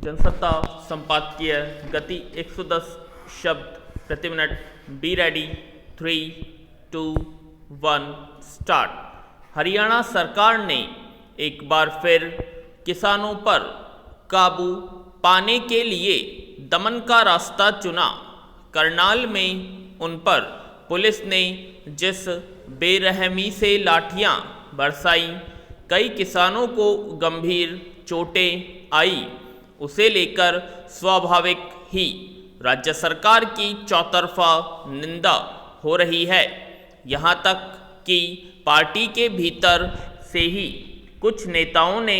जनसत्ता संपादकीय गति 110 शब्द प्रति minute. Be ready. 3, 2, 1 start. Haryana सरकार ने एक बार फिर किसानों पर काबू पाने के लिए दमन का रास्ता चुना। करनाल में उन पर पुलिस ने जिस बेरहमी से लाठियां बरसाई, कई किसानों को गंभीर चोटें आई, उसे लेकर स्वाभाविक ही राज्य सरकार की चौतरफा निंदा हो रही है। यहाँ तक कि पार्टी के भीतर से ही कुछ नेताओं ने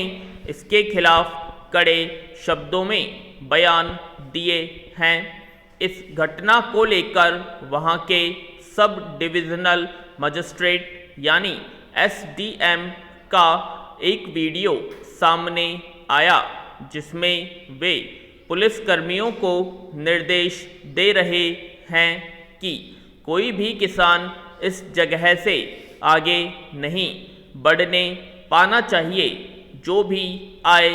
इसके खिलाफ कड़े शब्दों में बयान दिए हैं। इस घटना को लेकर वहाँ के सब डिविजनल मजिस्ट्रेट यानी एसडीएम का एक वीडियो सामने आया, जिसमें वे पुलिसकर्मियों को निर्देश दे रहे हैं कि कोई भी किसान इस जगह से आगे नहीं बढ़ने पाना चाहिए, जो भी आए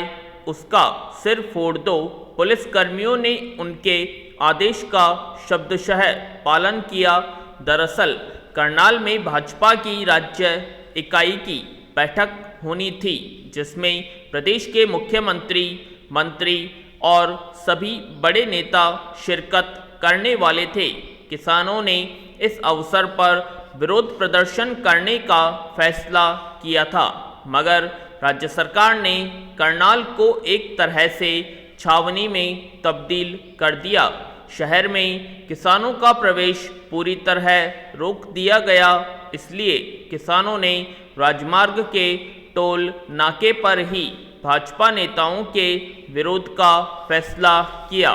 उसका सिर फोड़ दो। पुलिसकर्मियों ने उनके आदेश का शब्दशः पालन किया। दरअसल करनाल में भाजपा की राज्य इकाई की बैठक होनी थी, जिसमें प्रदेश के मुख्यमंत्री, मंत्री और सभी बड़े नेता शिरकत करने वाले थे। किसानों ने इस अवसर पर विरोध प्रदर्शन करने का फैसला किया था, मगर राज्य सरकार ने करनाल को एक तरह से छावनी में तब्दील कर दिया। शहर में किसानों का प्रवेश पूरी तरह रोक दिया गया। इसलिए किसानों ने राजमार्ग के टोल नाके पर ही भाजपा नेताओं के विरोध का फैसला किया।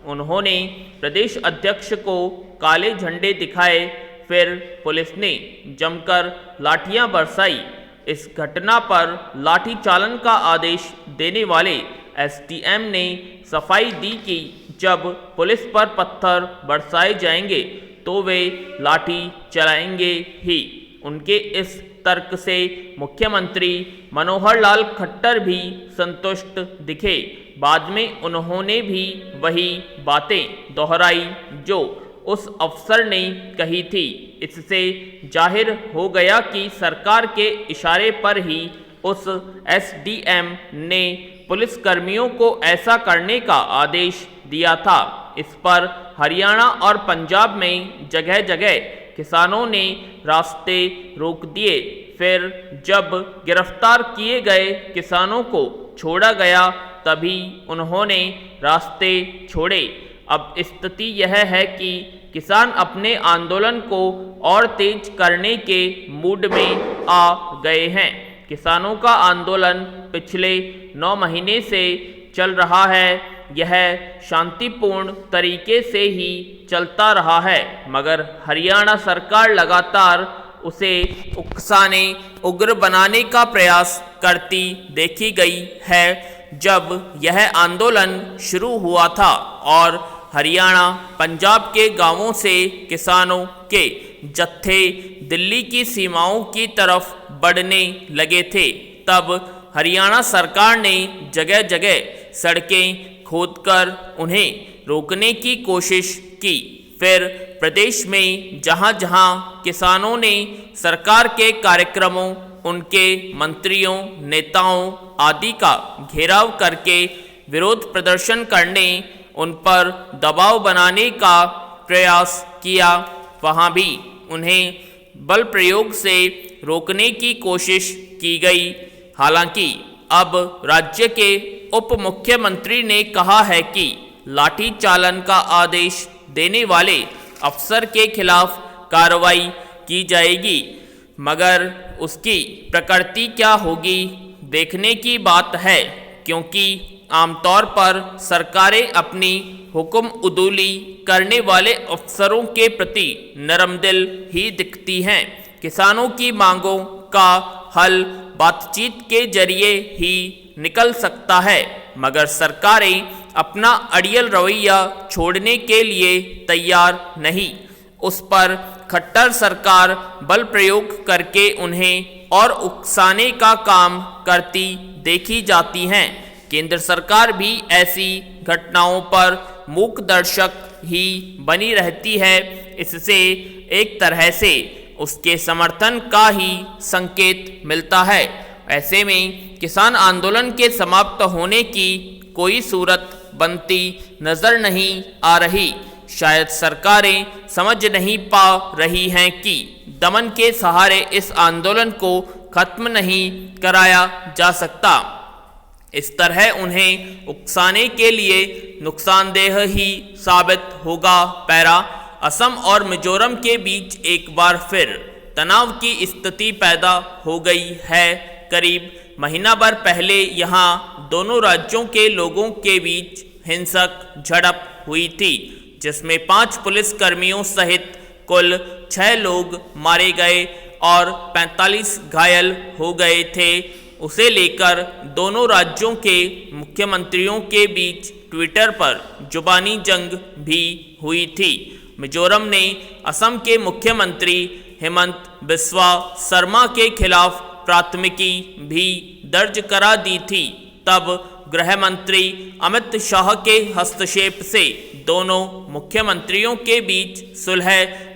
उन्होंने प्रदेश अध्यक्ष को काले झंडे दिखाए, फिर पुलिस ने जमकर लाठियां बरसाई। इस घटना पर लाठी चालन का आदेश देने वाले एसडीएम ने सफाई दी कि जब पुलिस पर पत्थर बरसाए जाएंगे तो वे लाठी चलाएंगे ही। उनके इस तर्क से मुख्यमंत्री मनोहर लाल खट्टर भी संतुष्ट दिखे। बाद में उन्होंने भी वही बातें दोहराई जो उस अफसर ने कही थी। इससे जाहिर हो गया कि सरकार के इशारे पर ही उस एसडीएम ने पुलिसकर्मियों को ऐसा करने का आदेश दिया था। इस पर हरियाणा और पंजाब में जगह जगह किसानों ने रास्ते रोक दिए। फिर जब गिरफ्तार किए गए किसानों को छोड़ा गया, तभी उन्होंने रास्ते छोड़े। अब स्थिति यह है कि किसान अपने आंदोलन को और तेज करने के मूड में आ गए हैं। किसानों का आंदोलन पिछले 9 महीने से चल रहा है। यह शांतिपूर्ण तरीके से ही चलता रहा है, मगर हरियाणा सरकार लगातार उसे उकसाने, उग्र बनाने का प्रयास करती देखी गई है। जब यह आंदोलन शुरू हुआ था और हरियाणा, पंजाब के गांवों से किसानों के जत्थे दिल्ली की सीमाओं की तरफ बढ़ने लगे थे, तब हरियाणा सरकार ने जगह जगह सड़कें खोदकर उन्हें रोकने की कोशिश की। फिर प्रदेश में जहां जहां किसानों ने सरकार के कार्यक्रमों, उनके मंत्रियों, नेताओं आदि का घेराव करके विरोध प्रदर्शन करने, उन पर दबाव बनाने का प्रयास किया, वहां भी उन्हें बल प्रयोग से रोकने की कोशिश की गई। हालांकि अब राज्य के उप मुख्यमंत्री ने कहा है कि लाठी चालन का आदेश देने वाले अफसर के खिलाफ कार्रवाई की जाएगी, मगर उसकी प्रकृति क्या होगी देखने की बात है, क्योंकि आमतौर पर सरकारें अपनी हुक्म उदूली करने वाले अफसरों के प्रति नरमदिल ही दिखती हैं। किसानों की मांगों का हल बातचीत के जरिए ही निकल सकता है, मगर सरकारें अपना अड़ियल रवैया छोड़ने के लिए तैयार नहीं। उस पर खट्टर सरकार बल प्रयोग करके उन्हें और उकसाने का काम करती देखी जाती हैं। केंद्र सरकार भी ऐसी घटनाओं पर मूक दर्शक ही बनी रहती है। इससे एक तरह से उसके समर्थन का ही संकेत मिलता है। ऐसे में किसान आंदोलन के समाप्त होने की कोई सूरत बनती नजर नहीं आ रही। शायद सरकारें समझ नहीं पा रही हैं कि दमन के सहारे इस आंदोलन को खत्म नहीं कराया जा सकता। इस तरह उन्हें उकसाने के लिए नुकसानदेह ही साबित होगा। पैरा असम और मिजोरम के बीच एक बार फिर तनाव की स्थिति पैदा हो गई है। करीब महीना भर पहले यहाँ दोनों राज्यों के लोगों के बीच हिंसक झड़प हुई थी, जिसमें 5 पुलिसकर्मियों सहित कुल 6 लोग मारे गए और 45 घायल हो गए थे। उसे लेकर दोनों राज्यों के मुख्यमंत्रियों के बीच ट्विटर पर जुबानी जंग भी हुई थी। मिजोरम ने असम के मुख्यमंत्री हेमंत बिस्वा शर्मा के खिलाफ प्राथमिकी भी दर्ज करा दी थी। तब गृह मंत्री अमित शाह के हस्तक्षेप से दोनों मुख्यमंत्रियों के बीच सुलह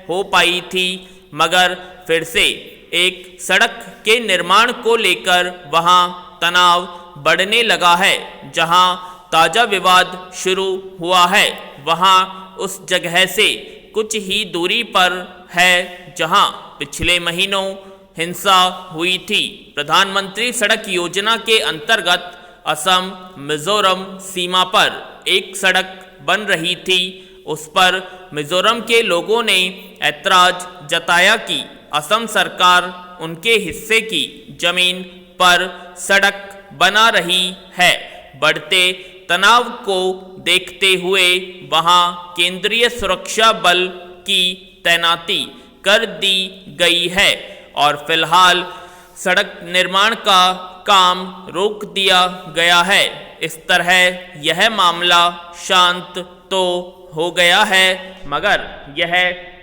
हो पाई थी, मगर फिर से एक सड़क के निर्माण को लेकर वहां तनाव बढ़ने लगा है। जहां ताजा विवाद शुरू हुआ है, वहां उस जगह से कुछ ही दूरी पर है जहां पिछले महीनों हिंसा हुई थी। प्रधानमंत्री सड़क योजना के अंतर्गत असम मिजोरम सीमा पर एक सड़क बन रही थी। उस पर मिजोरम के लोगों ने ऐतराज जताया कि असम सरकार उनके हिस्से की जमीन पर सड़क बना रही है। बढ़ते तनाव को देखते हुए वहां केंद्रीय सुरक्षा बल की तैनाती कर दी गई है और फिलहाल सड़क निर्माण का काम रोक दिया गया है। इस तरह यह मामला शांत तो हो गया है, मगर यह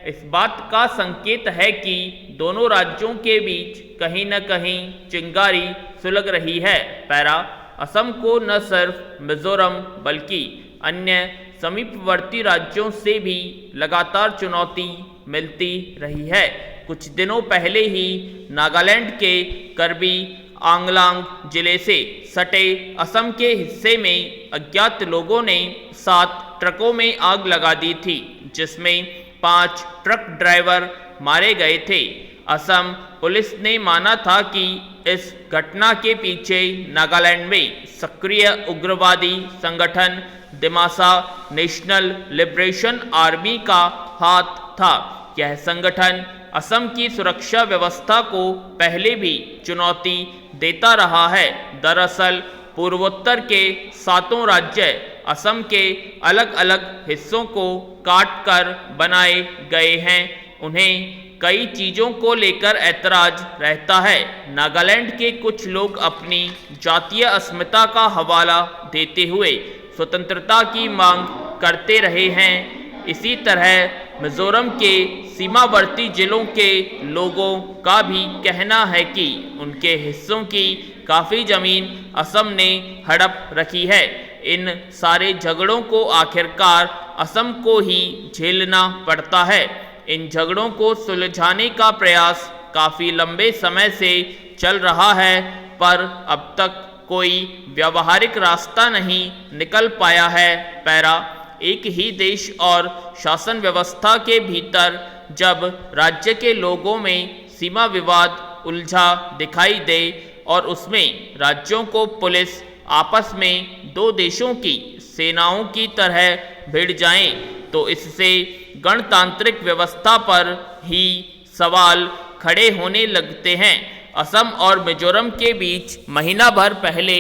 इस बात का संकेत है कि दोनों राज्यों के बीच कहीं न कहीं चिंगारी सुलग रही है। पैरा असम को न सिर्फ मिजोरम बल्कि अन्य समीपवर्ती राज्यों से भी लगातार चुनौती मिलती रही है। कुछ दिनों पहले ही नागालैंड के करबी आंगलांग जिले से सटे असम के हिस्से में अज्ञात लोगों ने 7 ट्रकों में आग लगा दी थी, जिसमें 5 ट्रक ड्राइवर मारे गए थे। असम पुलिस ने माना था कि इस घटना के पीछे नागालैंड में सक्रिय उग्रवादी संगठन दिमासा नेशनल लिबरेशन आर्मी का हाथ था। यह संगठन असम की सुरक्षा व्यवस्था को पहले भी चुनौती देता रहा है। दरअसल पूर्वोत्तर के 7 राज्य असम के अलग अलग हिस्सों को काट कर बनाए गए हैं। उन्हें कई चीज़ों को लेकर ऐतराज रहता है। नागालैंड के कुछ लोग अपनी जातीय अस्मिता का हवाला देते हुए स्वतंत्रता की मांग करते रहे हैं। इसी तरह मिजोरम के सीमावर्ती जिलों के लोगों का भी कहना है कि उनके हिस्सों की काफ़ी ज़मीन असम ने हड़प रखी है। इन सारे झगड़ों को आखिरकार असम को ही झेलना पड़ता है। इन झगड़ों को सुलझाने का प्रयास काफ़ी लंबे समय से चल रहा है, पर अब तक कोई व्यावहारिक रास्ता नहीं निकल पाया है। पैरा एक ही देश और शासन व्यवस्था के भीतर जब राज्य के लोगों में सीमा विवाद उलझा दिखाई दे और उसमें राज्यों को पुलिस आपस में 2 देशों की सेनाओं की तरह भिड़ जाएं, तो इससे गणतांत्रिक व्यवस्था पर ही सवाल खड़े होने लगते हैं। असम और मिजोरम के बीच महीना भर पहले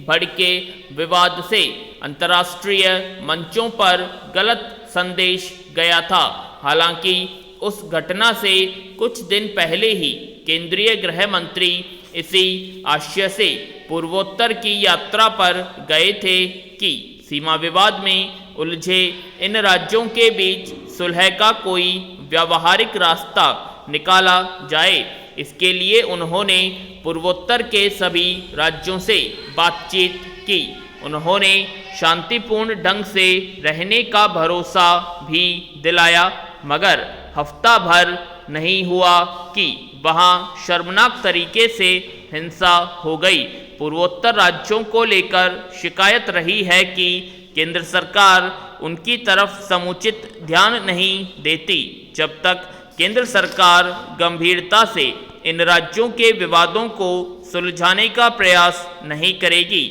भड़के विवाद से अंतर्राष्ट्रीय मंचों पर गलत संदेश गया था। हालांकि उस घटना से कुछ दिन पहले ही केंद्रीय गृह मंत्री इसी आशय से पूर्वोत्तर की यात्रा पर गए थे कि सीमा विवाद में उलझे इन राज्यों के बीच सुलह का कोई व्यावहारिक रास्ता निकाला जाए। इसके लिए उन्होंने पूर्वोत्तर के सभी राज्यों से बातचीत की। उन्होंने शांतिपूर्ण ढंग से रहने का भरोसा भी दिलाया, मगर हफ्ता भर नहीं हुआ कि वहां शर्मनाक तरीके से हिंसा हो गई। पूर्वोत्तर राज्यों को लेकर शिकायत रही है कि केंद्र सरकार उनकी तरफ समुचित ध्यान नहीं देती। जब तक केंद्र सरकार गंभीरता से इन राज्यों के विवादों को सुलझाने का प्रयास नहीं करेगी,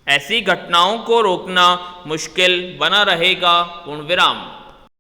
ऐसी घटनाओं को रोकना मुश्किल बना रहेगा। पूर्ण विराम।